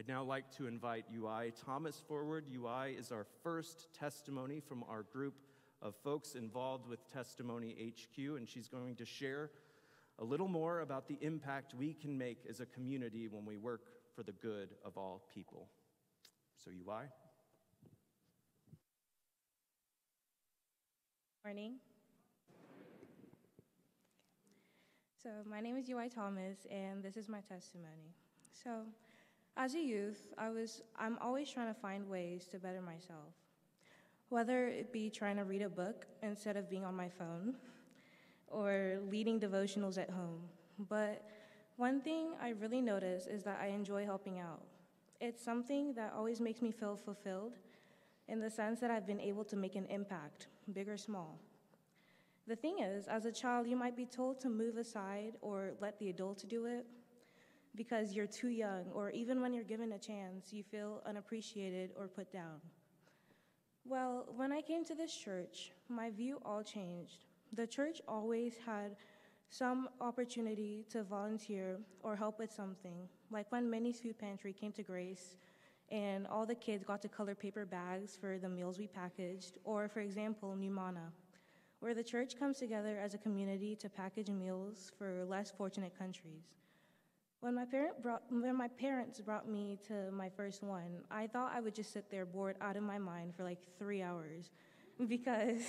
I'd now like to invite Uyai Thomas forward. Uyai is our first testimony from our group of folks involved with Testimony HQ, and she's going to share a little more about the impact we can make as a community when we work for the good of all people. So, Uyai. Morning. So my name is Uyai Thomas, and this is my testimony. So as a youth, I'm always trying to find ways to better myself, whether it be trying to read a book instead of being on my phone, or leading devotionals at home. But one thing I really notice is that I enjoy helping out. It's something that always makes me feel fulfilled in the sense that I've been able to make an impact, big or small. The thing is, as a child, you might be told to move aside or let the adults do it because you're too young, or even when you're given a chance, you feel unappreciated or put down. Well, when I came to this church, my view all changed. The church always had some opportunity to volunteer or help with something, like when Minnie's Food Pantry came to Grace and all the kids got to color paper bags for the meals we packaged, or, for example, Numana, where the church comes together as a community to package meals for less fortunate countries. When my parents brought me to my first one, I thought I would just sit there bored out of my mind for like 3 hours, because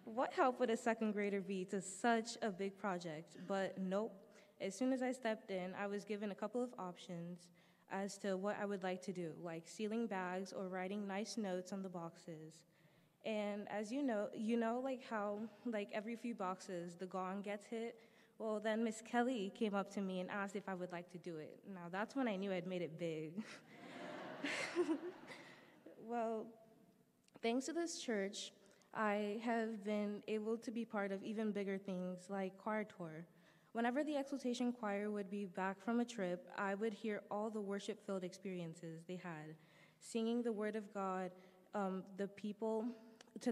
what help would a second grader be to such a big project? But nope, as soon as I stepped in, I was given a couple of options as to what I would like to do, like sealing bags or writing nice notes on the boxes. And as you know like how like every few boxes the gong gets hit? Well, then Miss Kelly came up to me and asked if I would like to do it. Now that's when I knew I'd made it big. Well, thanks to this church, I have been able to be part of even bigger things like choir tour. Whenever the Exaltation Choir would be back from a trip, I would hear all the worship-filled experiences they had, singing the Word of God to the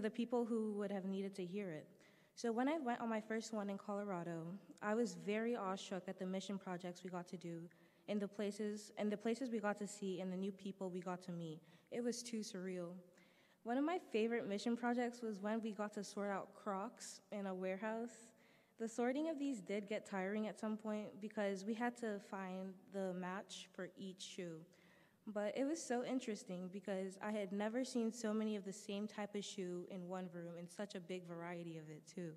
people who would have needed to hear it. So when I went on my first one in Colorado, I was very awestruck at the mission projects we got to do, and the places we got to see, and the new people we got to meet. It was too surreal. One of my favorite mission projects was when we got to sort out Crocs in a warehouse. The sorting of these did get tiring at some point because we had to find the match for each shoe. But it was so interesting because I had never seen so many of the same type of shoe in one room, and such a big variety of it too.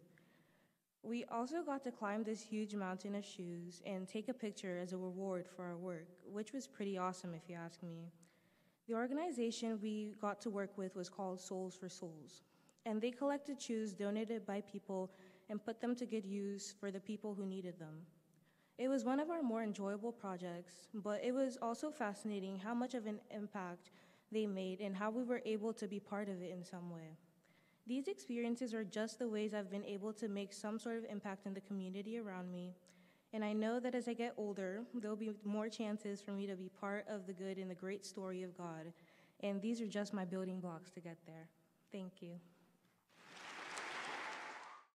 We also got to climb this huge mountain of shoes and take a picture as a reward for our work, which was pretty awesome if you ask me. The organization we got to work with was called Souls for Souls, and they collected shoes donated by people and put them to good use for the people who needed them. It was one of our more enjoyable projects, but it was also fascinating how much of an impact they made and how we were able to be part of it in some way. These experiences are just the ways I've been able to make some sort of impact in the community around me, and I know that as I get older, there'll be more chances for me to be part of the good in the great story of God, and these are just my building blocks to get there. Thank you.